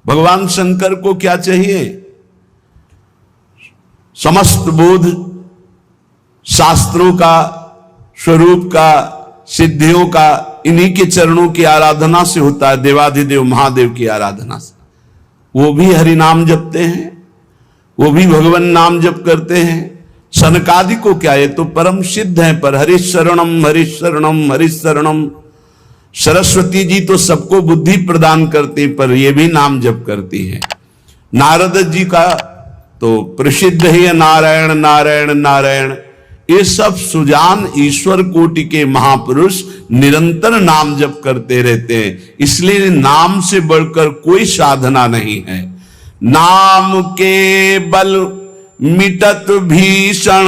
भगवान शंकर को क्या चाहिए? समस्त बोध शास्त्रों का, स्वरूप का, सिद्धियों का इन्हीं के चरणों की आराधना से होता है, देवाधिदेव महादेव की आराधना से। वो भी हरि नाम जपते हैं, वो भी भगवान नाम जप करते हैं। सनकादि को क्या, ये तो परम सिद्ध है, पर हरिशरणम हरिशरणम हरिशरणम। सरस्वती जी तो सबको बुद्धि प्रदान करती, पर ये भी नाम जप करती है। नारद जी का तो प्रसिद्ध ही है नारायण नारायण नारायण। ये सब सुजान ईश्वर कोटि के महापुरुष निरंतर नाम जप करते रहते हैं, इसलिए नाम से बढ़कर कोई साधना नहीं है। नाम के बल मिटत भीषण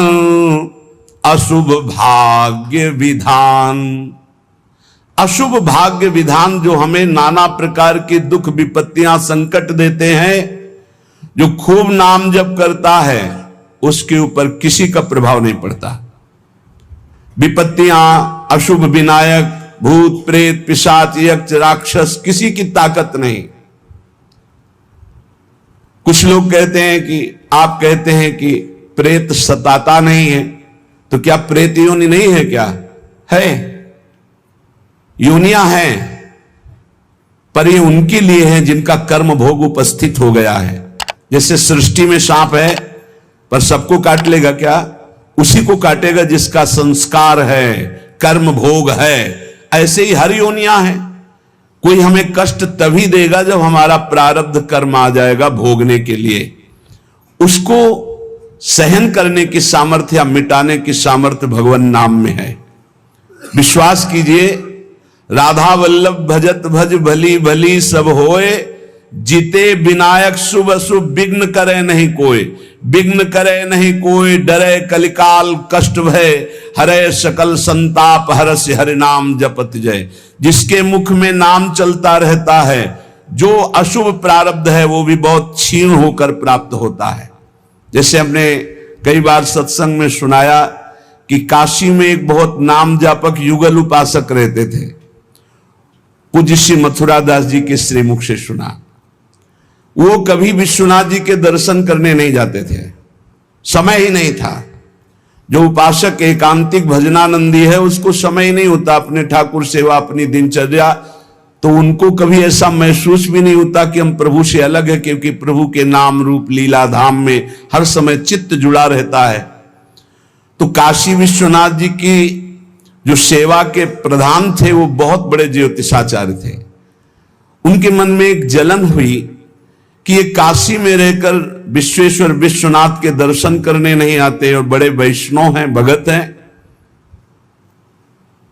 अशुभ भाग्य विधान। अशुभ भाग्य विधान जो हमें नाना प्रकार की दुख विपत्तियां संकट देते हैं, जो खूब नाम जप करता है उसके ऊपर किसी का प्रभाव नहीं पड़ता। विपत्तियां, अशुभ विनायक, भूत प्रेत पिशाच यक्ष राक्षस, किसी की ताकत नहीं। कुछ लोग कहते हैं कि आप कहते हैं कि प्रेत सताता नहीं है, तो क्या प्रेत योनि नहीं है? क्या है, योनियां हैं, पर ये उनके लिए है जिनका कर्म भोग उपस्थित हो गया है। जैसे सृष्टि में सांप है, पर सबको काट लेगा क्या? उसी को काटेगा जिसका संस्कार है, कर्म भोग है। ऐसे ही हर योनियां हैं। कोई हमें कष्ट तभी देगा जब हमारा प्रारब्ध कर्म आ जाएगा भोगने के लिए। उसको सहन करने की सामर्थ्य या मिटाने की सामर्थ्य भगवान नाम में है। विश्वास कीजिए, राधा वल्लभ भजत भज भली भली सब होए, जीते विनायक शुभ अशुभ विघ्न करे नहीं कोई। विघ्न करे नहीं कोई, डरे कलिकाल कष्ट भय, हरे सकल संताप हरस हरि नाम जपत जय। जिसके मुख में नाम चलता रहता है, जो अशुभ प्रारब्ध है वो भी बहुत क्षीण होकर प्राप्त होता है। जैसे हमने कई बार सत्संग में सुनाया कि काशी में एक बहुत नाम जापक युगल उपासक रहते थे। पूज्य श्री मथुरा दास जी के श्रीमुख से सुना। वो कभी विश्वनाथ जी के दर्शन करने नहीं जाते थे, समय ही नहीं था। जो उपासक एकांतिक भजनानंदी है उसको समय ही नहीं होता अपने ठाकुर सेवा, अपनी दिनचर्या, तो उनको कभी ऐसा महसूस भी नहीं होता कि हम प्रभु से अलग है, क्योंकि प्रभु के नाम रूप लीला धाम में हर समय चित्त जुड़ा रहता है। तो काशी विश्वनाथ जी की जो सेवा के प्रधान थे वो बहुत बड़े ज्योतिषाचार्य थे। उनके मन में एक जलन हुई कि ये काशी में रहकर विश्वेश्वर विश्वनाथ के दर्शन करने नहीं आते और बड़े वैष्णव हैं, भगत हैं।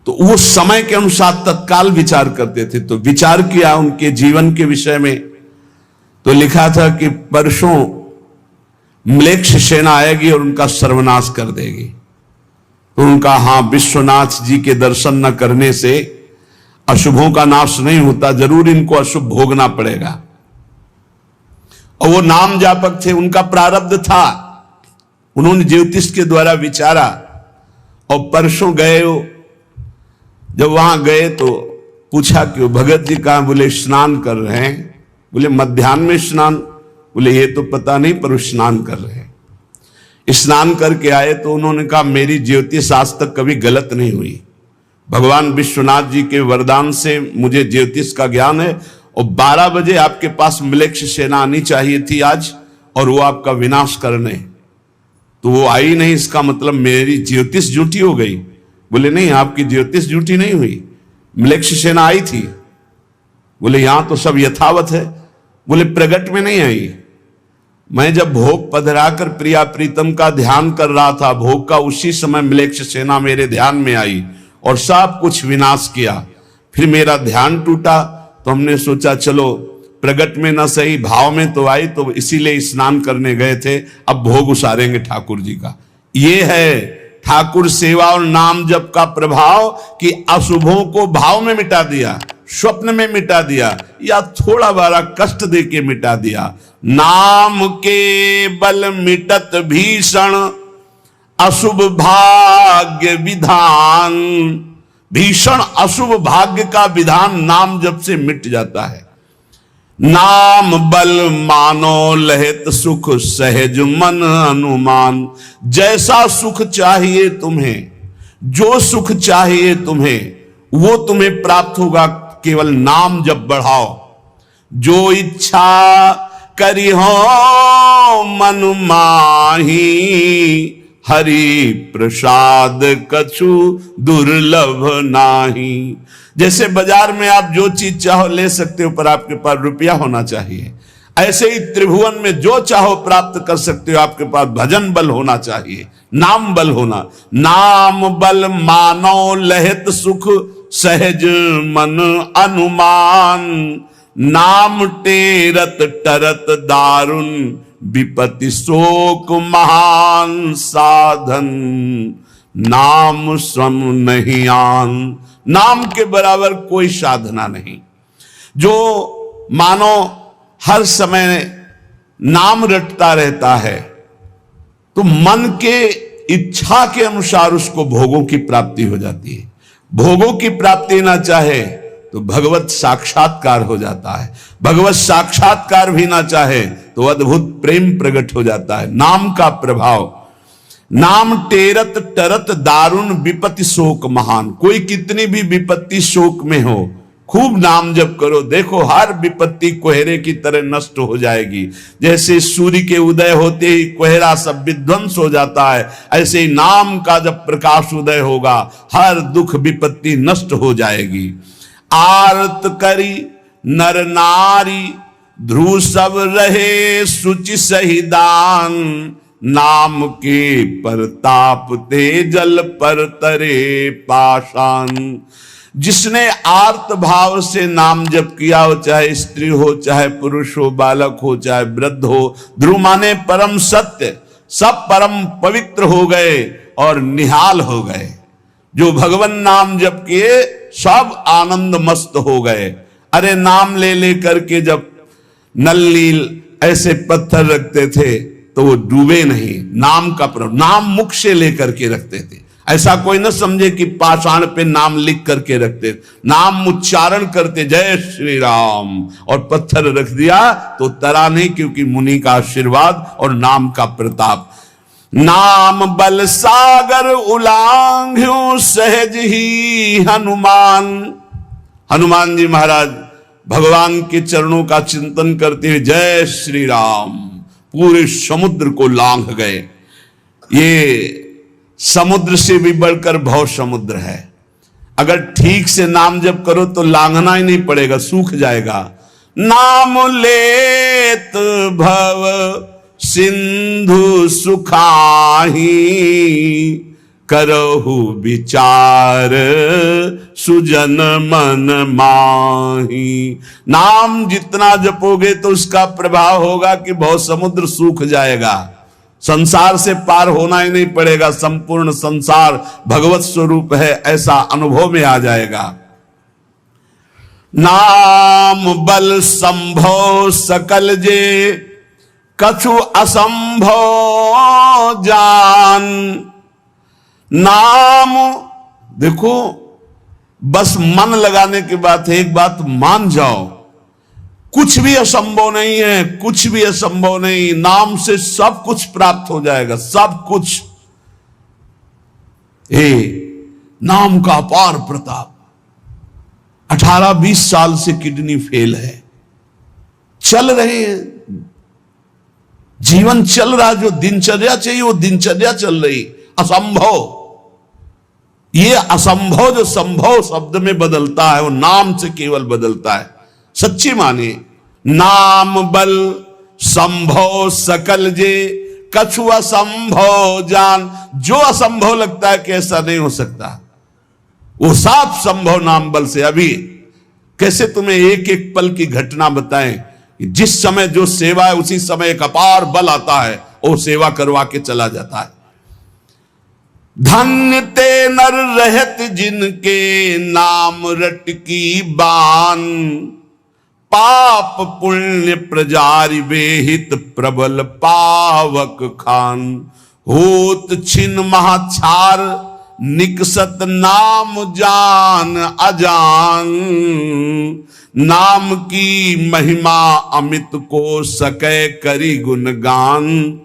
तो वो समय के अनुसार तत्काल विचार करते थे। तो विचार किया उनके जीवन के विषय में, तो लिखा था कि परसों म्लेच्छ सेना आएगी और उनका सर्वनाश कर देगी। तो उनका हाँ, विश्वनाथ जी के दर्शन न करने से अशुभों का नाश नहीं होता, जरूर इनको अशुभ भोगना पड़ेगा। और वो नाम जापक थे, उनका प्रारब्ध था। उन्होंने ज्योतिष के द्वारा विचारा और परसों गए। जब वहां गए तो पूछा कि वो भगत जी कहां? बोले स्नान कर रहे हैं। बोले मध्याह्न में स्नान? बोले ये तो पता नहीं, पर स्नान कर रहे हैं। स्नान करके आए तो उन्होंने कहा मेरी ज्योतिष आज तक कभी गलत नहीं हुई। भगवान विश्वनाथ जी के वरदान से मुझे ज्योतिष का ज्ञान है, और 12 बजे आपके पास म्लेच्छ सेना आनी चाहिए थी आज, और वो आपका विनाश करने, तो वो आई नहीं। इसका मतलब मेरी ज्योतिष झूठी हो गई? बोले नहीं, आपकी ज्योतिष झूठी नहीं हुई, म्लेच्छ सेना आई थी। बोले यहां तो सब यथावत है। बोले प्रगट में नहीं आई। मैं जब भोग पधराकर प्रिया प्रीतम का ध्यान कर रहा था, भोग का, उसी समय म्लेच्छ सेना मेरे ध्यान में आई और सब कुछ विनाश किया। फिर मेरा ध्यान टूटा, तो हमने सोचा चलो प्रगट में न सही, भाव में तो आई, तो इसीलिए स्नान करने गए थे, अब भोग उसारेंगे ठाकुर जी का। ये है ठाकुर सेवा और नाम जप का प्रभाव कि अशुभों को भाव में मिटा दिया, स्वप्न में मिटा दिया, या थोड़ा बड़ा कष्ट दे के मिटा दिया। नाम के बल मिटत भीषण अशुभ भाग्य विधान। भीषण अशुभ भाग्य का विधान नाम जप से मिट जाता है। नाम बल मानो लहित सुख सहज मन अनुमान। जैसा सुख चाहिए तुम्हें, जो सुख चाहिए तुम्हें, वो तुम्हें प्राप्त होगा केवल नाम जब बढ़ाओ। जो इच्छा करी हो मन माही, हरि प्रसाद कछु दुर्लभ नाही। जैसे बाजार में आप जो चीज चाहो ले सकते हो, पर आपके पास रुपया होना चाहिए। ऐसे ही त्रिभुवन में जो चाहो प्राप्त कर सकते हो, आपके पास भजन बल होना चाहिए, नाम बल होना। नाम बल मानो लहित सुख सहज मन अनुमान। नाम टेरत टरत दारुण, विपत्ति शोक महान साधन। नाम सम नहीं आन। नाम के बराबर कोई साधना नहीं। जो मानो हर समय नाम रटता रहता है, तो मन के इच्छा के अनुसार उसको भोगों की प्राप्ति हो जाती है। भोगों की प्राप्ति ना चाहे तो भगवत साक्षात्कार हो जाता है। भगवत साक्षात्कार भी ना चाहे तो अद्भुत प्रेम प्रकट हो जाता है। नाम का प्रभाव। नाम टेरत टरत दारुण, विपत्ति शोक महान। कोई कितनी भी विपत्ति शोक में हो, खूब नाम जप करो, देखो हर विपत्ति कोहरे की तरह नष्ट हो जाएगी। जैसे सूर्य के उदय होते ही कोहरा सब विध्वंस हो जाता है, ऐसे ही नाम का जब प्रकाश उदय होगा, हर दुख विपत्ति नष्ट हो जाएगी। आरत करी नर नारी, ध्रुव सब रहे शुचि सही दान। नाम के परताप ते जल पर तरे पाषाण। जिसने आर्त भाव से नाम जप किया हो, चाहे स्त्री हो, चाहे पुरुष हो, बालक हो, चाहे वृद्ध हो, ध्रुव माने परम सत्य, सब परम पवित्र हो गए और निहाल हो गए। जो भगवान नाम जप किए सब आनंद मस्त हो गए। अरे नाम ले ले करके जब नल ऐसे पत्थर रखते थे तो वो डूबे नहीं। नाम का प्रभाव, नाम मुख से लेकर के रखते थे। ऐसा कोई न समझे कि पाषाण पे नाम लिख करके रखते, नाम उच्चारण करते, जय श्री राम, और पत्थर रख दिया तो तरा नहीं, क्योंकि मुनि का आशीर्वाद और नाम का प्रताप। नाम बल सागर उलांघ्यो सहज ही हनुमान। हनुमान जी महाराज भगवान के चरणों का चिंतन करते हुए जय श्री राम, पूरे समुद्र को लांघ गए। ये समुद्र से भी बढ़कर भव समुद्र है। अगर ठीक से नाम जप करो तो लांघना ही नहीं पड़ेगा, सूख जाएगा। नाम लेत भव सिंधु सुखाही, करहु विचार सुजन मन माही। नाम जितना जपोगे तो उसका प्रभाव होगा कि बहुत समुद्र सूख जाएगा, संसार से पार होना ही नहीं पड़ेगा, संपूर्ण संसार भगवत स्वरूप है ऐसा अनुभव में आ जाएगा। नाम बल संभव सकल जे, कछु असंभव जान। नाम देखो, बस मन लगाने की बात है। एक बात मान जाओ, कुछ भी असंभव नहीं है, कुछ भी असंभव नहीं। नाम से सब कुछ प्राप्त हो जाएगा, सब कुछ। नाम का अपार प्रताप। 18-20 साल से किडनी फेल है, चल रहे हैं, जीवन चल रहा, जो दिनचर्या चाहिए वो दिनचर्या चल रही। असंभव, ये असंभव जो संभव शब्द में बदलता है वो नाम से केवल बदलता है। सच्ची माने, नाम बल संभव सकल जे, कछु असंभव जान। जो असंभव लगता है कि ऐसा नहीं हो सकता, वो सब संभव नाम बल से। अभी कैसे तुम्हें एक एक पल की घटना बताएं, जिस समय जो सेवा है उसी समय एक अपार बल आता है, वो सेवा करवा के चला जाता है। धन्य ते नर रहत जिनके नाम रट की बान, पाप पुण्य प्रजारि बेहित प्रबल पावक खान। होत छिन महाछार निकसत नाम जान अजान, नाम की महिमा अमित को सकै करी गुणगान,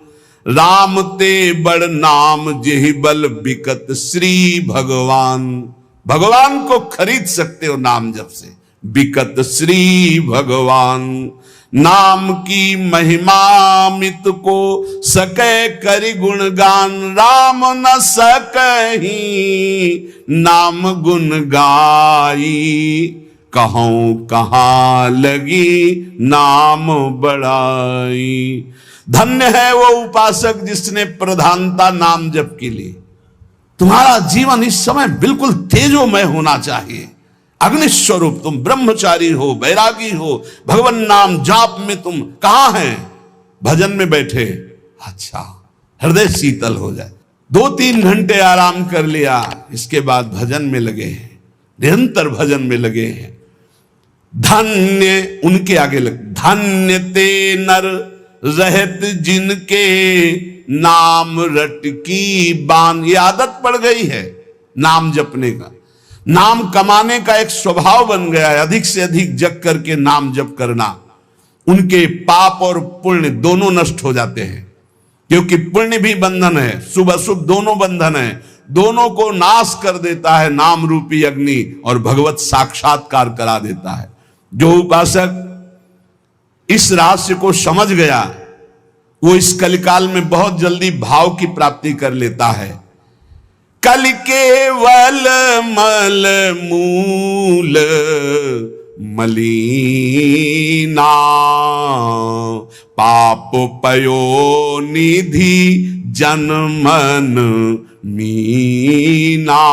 राम ते बड़ नाम जेहि बल बिकत श्री भगवान। भगवान को खरीद सकते हो नाम जप से, बिकत श्री भगवान। नाम की महिमा मित को सकै करि गुणगान, राम न सकहि नाम गुण गाई, कहूं कहाँ लगी नाम बड़ाई। धन्य है वो उपासक जिसने प्रधानता नाम जप के लिए। तुम्हारा जीवन इस समय बिल्कुल तेजोमय होना चाहिए, अग्नि स्वरूप। तुम ब्रह्मचारी हो, बैरागी हो, भगवान नाम जाप में तुम कहां हैं? भजन में बैठे। अच्छा, हृदय शीतल हो जाए। 2-3 घंटे आराम कर लिया, इसके बाद भजन में लगे हैं, निरंतर भजन में लगे हैं। धन्य, उनके आगे लग, धन्य ते नर रहत जिनके नाम रट की बान। ये आदत पड़ गई है नाम जपने का, नाम कमाने का एक स्वभाव बन गया है। अधिक से अधिक जप करके नाम जप करना, उनके पाप और पुण्य दोनों नष्ट हो जाते हैं, क्योंकि पुण्य भी बंधन है, शुभ अशुभ दोनों बंधन है, दोनों को नाश कर देता है नाम रूपी अग्नि, और भगवत साक्षात्कार करा देता है। जो उपासक इस रहस्य को समझ गया, वो इस कलिकाल में बहुत जल्दी भाव की प्राप्ति कर लेता है। कल केवल मल मूल मलीना, पाप पयो निधि जनमन मीना।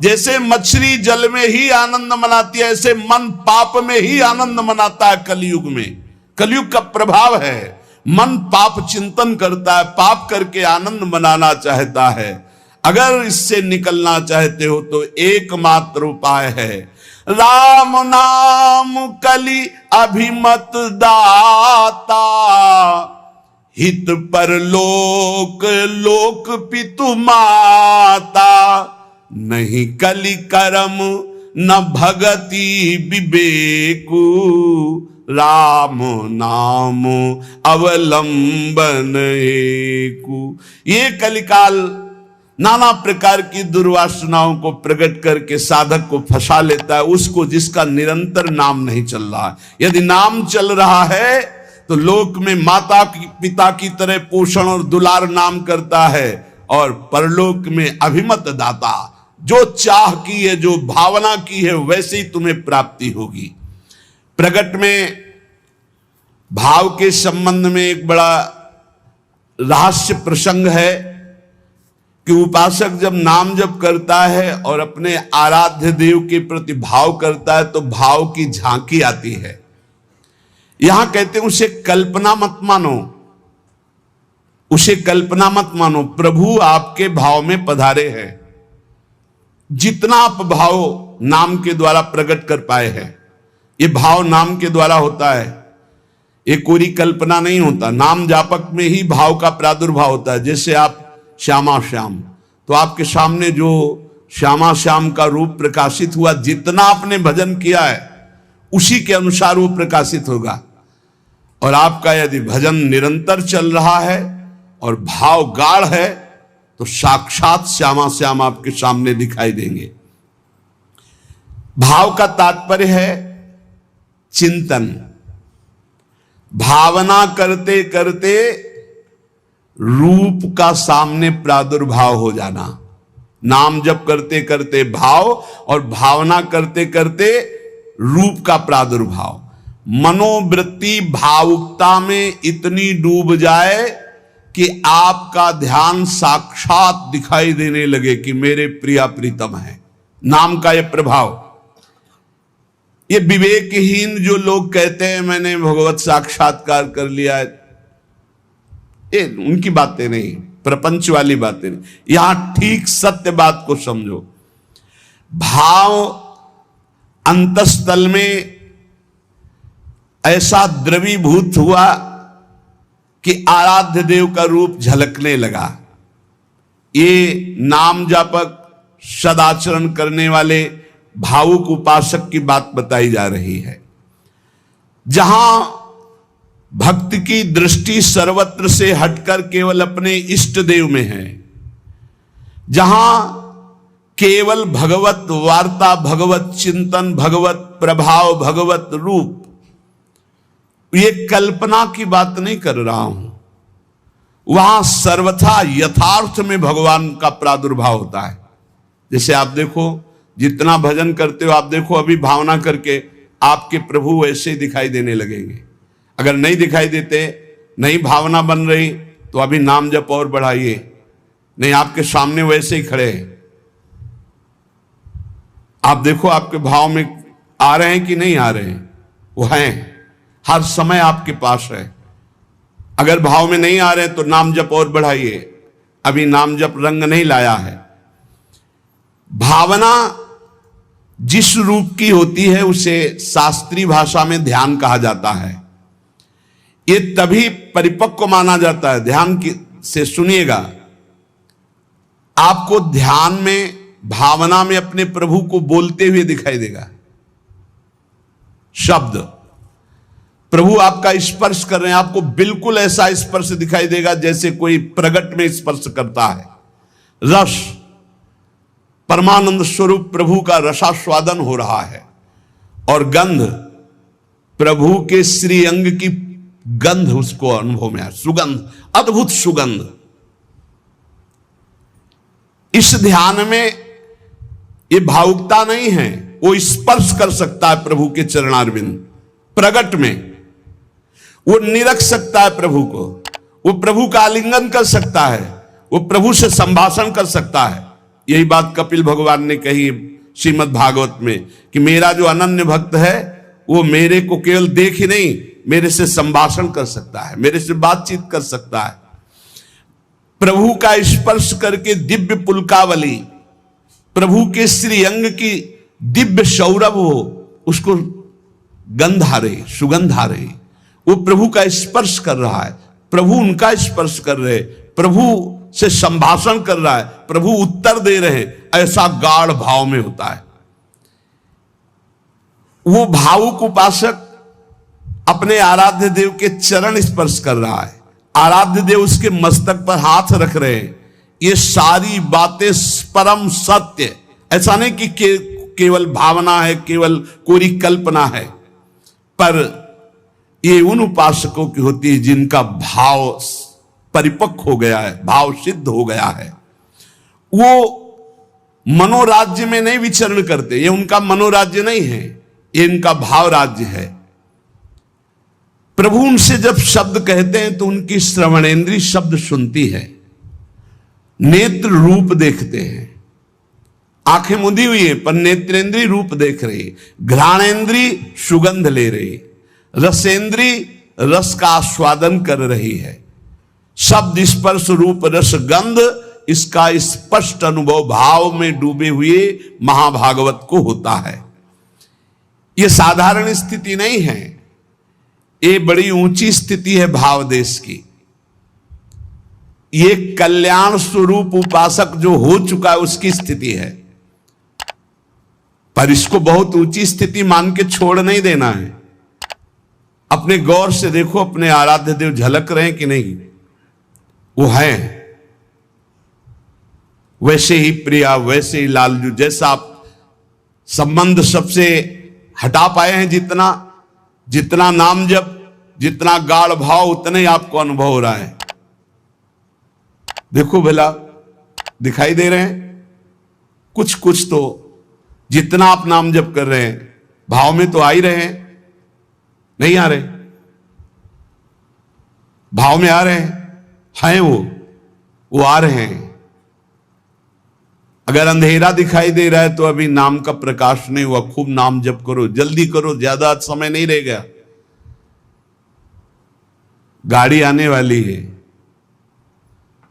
जैसे मछली जल में ही आनंद मनाती है, ऐसे मन पाप में ही आनंद मनाता है। कलयुग में, कलयुग का प्रभाव है, मन पाप चिंतन करता है, पाप करके आनंद मनाना चाहता है। अगर इससे निकलना चाहते हो तो एकमात्र उपाय है राम नाम कलि अभिमत दाता, हित पर लोक लोक पितु माता, नहीं कलि कर्म न भगति विवेकु, राम नाम अवलंबन एकु। ये कलिकाल नाना प्रकार की दुर्वासनाओं को प्रकट करके साधक को फंसा लेता है, उसको जिसका निरंतर नाम नहीं चल रहा है। यदि नाम चल रहा है तो लोक में माता पिता की तरह पोषण और दुलार नाम करता है, और परलोक में अभिमत दाता, जो चाह की है, जो भावना की है, वैसे ही तुम्हें प्राप्ति होगी। प्रकट में भाव के संबंध में एक बड़ा रहस्य प्रसंग है कि उपासक जब नाम जप करता है और अपने आराध्य देव के प्रति भाव करता है तो भाव की झांकी आती है। यहां कहते हैं उसे कल्पना मत मानो, उसे कल्पना मत मानो, प्रभु आपके भाव में पधारे हैं। जितना आप भाव नाम के द्वारा प्रकट कर पाए हैं, ये भाव नाम के द्वारा होता है, ये कोई कल्पना नहीं होता। नाम जापक में ही भाव का प्रादुर्भाव होता है। जैसे आप श्यामा श्याम, तो आपके सामने जो श्यामा श्याम का रूप प्रकाशित हुआ, जितना आपने भजन किया है उसी के अनुसार वो प्रकाशित होगा। और आपका यदि भजन निरंतर चल रहा है और भाव गाढ़ है तो साक्षात श्यामा श्याम आपके सामने दिखाई देंगे। भाव का तात्पर्य है चिंतन। भावना करते करते रूप का सामने प्रादुर्भाव हो जाना। नाम जप करते करते भाव, और भावना करते करते रूप का प्रादुर्भाव। मनोवृत्ति भावुकता में इतनी डूब जाए कि आपका ध्यान साक्षात दिखाई देने लगे कि मेरे प्रिया प्रीतम है। नाम का यह प्रभाव। ये विवेकहीन जो लोग कहते हैं मैंने भगवत साक्षात्कार कर लिया है, ये उनकी बातें नहीं, प्रपंच वाली बातें नहीं। यहां ठीक सत्य बात को समझो। भाव अंतस्थल में ऐसा द्रवीभूत हुआ कि आराध्य देव का रूप झलकने लगा। ये नाम जापक सदाचरण करने वाले भावुक उपासक की बात बताई जा रही है। जहां भक्त की दृष्टि सर्वत्र से हटकर केवल अपने इष्ट देव में है, जहां केवल भगवत वार्ता, भगवत चिंतन, भगवत प्रभाव, भगवत रूप, ये कल्पना की बात नहीं कर रहा हूं, वहां सर्वथा यथार्थ में भगवान का प्रादुर्भाव होता है। जैसे आप देखो, जितना भजन करते हो, आप देखो अभी भावना करके आपके प्रभु वैसे ही दिखाई देने लगेंगे। अगर नहीं दिखाई देते, नहीं भावना बन रही, तो अभी नाम जप और बढ़ाइए, नहीं आपके सामने वैसे ही खड़े हैं। आप देखो आपके भाव में आ रहे हैं कि नहीं आ रहे हैं, वो हैं, हर समय आपके पास है। अगर भाव में नहीं आ रहे तो नाम जप और बढ़ाइए, अभी नाम जप रंग नहीं लाया है। भावना जिस रूप की होती है उसे शास्त्रीय भाषा में ध्यान कहा जाता है। ये तभी परिपक्व माना जाता है। ध्यान से सुनिएगा, आपको ध्यान में, भावना में अपने प्रभु को बोलते हुए दिखाई देगा। शब्द प्रभु आपका स्पर्श कर रहे हैं, आपको बिल्कुल ऐसा स्पर्श दिखाई देगा जैसे कोई प्रगट में स्पर्श करता है। रस, परमानंद स्वरूप प्रभु का रसास्वादन हो रहा है। और गंध, प्रभु के श्री अंग की गंध उसको अनुभव में है, सुगंध, अद्भुत सुगंध। इस ध्यान में ये भावुकता नहीं है, वो स्पर्श कर सकता है प्रभु के चरणारविंद, प्रगट में वो निरख सकता है प्रभु को, वो प्रभु का आलिंगन कर सकता है, वो प्रभु से संभाषण कर सकता है। यही बात कपिल भगवान ने कही श्रीमद् भागवत में कि मेरा जो अनन्य भक्त है वो मेरे को केवल देख ही नहीं, मेरे से संभाषण कर सकता है, मेरे से बातचीत कर सकता है। प्रभु का स्पर्श करके दिव्य पुलकावली, प्रभु के श्री अंग की दिव्य सौरभ हो, उसको गंध आ रही, सुगंध आ रही, वो प्रभु का स्पर्श कर रहा है, प्रभु उनका स्पर्श कर रहे, प्रभु से संभाषण कर रहा है, प्रभु उत्तर दे रहे हैं, ऐसा गाढ़ भाव में होता है। वो भावुक उपासक अपने आराध्य देव के चरण स्पर्श कर रहा है, आराध्य देव उसके मस्तक पर हाथ रख रहे हैं। ये सारी बातें परम सत्य, ऐसा नहीं कि केवल भावना है, केवल कोरी कल्पना है, पर ये उन उपासकों की होती है जिनका भाव परिपक्व हो गया है, भाव सिद्ध हो गया है। वो मनोराज्य में नहीं विचरण करते, ये उनका मनोराज्य नहीं है, ये इनका भाव राज्य है। प्रभु उनसे जब शब्द कहते हैं तो उनकी श्रवणेंद्री शब्द सुनती है, नेत्र रूप देखते हैं, आंखें मुदी हुई है पर नेत्रेंद्री रूप देख रही, घ्राणेंद्री सुगंध ले रही, रसेंद्री रस का आस्वादन कर रही है। शब्द स्पर्श रूप रस गंध, इसका स्पष्ट अनुभव भाव में डूबे हुए महाभागवत को होता है। यह साधारण स्थिति नहीं है, ये बड़ी ऊंची स्थिति है भाव देश की। ये कल्याण स्वरूप उपासक जो हो चुका है उसकी स्थिति है, पर इसको बहुत ऊंची स्थिति मान के छोड़ नहीं देना है। अपने गौर से देखो, अपने आराध्य देव झलक रहे हैं कि नहीं, वो है वैसे ही प्रिया, वैसे ही लालजू, जैसा आप संबंध सबसे हटा पाए हैं, जितना नाम जप, जितना गाढ़ भाव, उतना ही आपको अनुभव हो रहा है। देखो भला, दिखाई दे रहे हैं कुछ कुछ तो, जितना आप नाम जप कर रहे हैं भाव में तो आ ही रहे हैं, नहीं आ रहे, भाव में आ रहे हैं, वो आ रहे हैं। अगर अंधेरा दिखाई दे रहा है तो अभी नाम का प्रकाश नहीं हुआ। खूब नाम जप करो, जल्दी करो, ज्यादा समय नहीं रह गया, गाड़ी आने वाली है,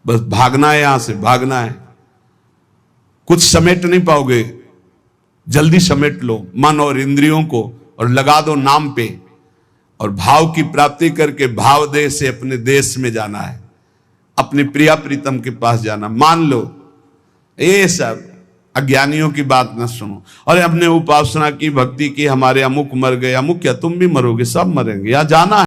बस भागना है, यहां से भागना है। कुछ समेट नहीं पाओगे, जल्दी समेट लो मन और इंद्रियों को और लगा दो नाम पे, और भाव की प्राप्ति करके भाव देश से अपने देश में जाना है, अपने प्रिया प्रीतम के पास जाना। मान लो ये सब अज्ञानियों की बात न सुनो। और हमने उपासना की, भक्ति की, हमारे अमुक मर गए, अमुक क्या तुम भी मरोगे, सब मरेंगे, यहाँ जाना है।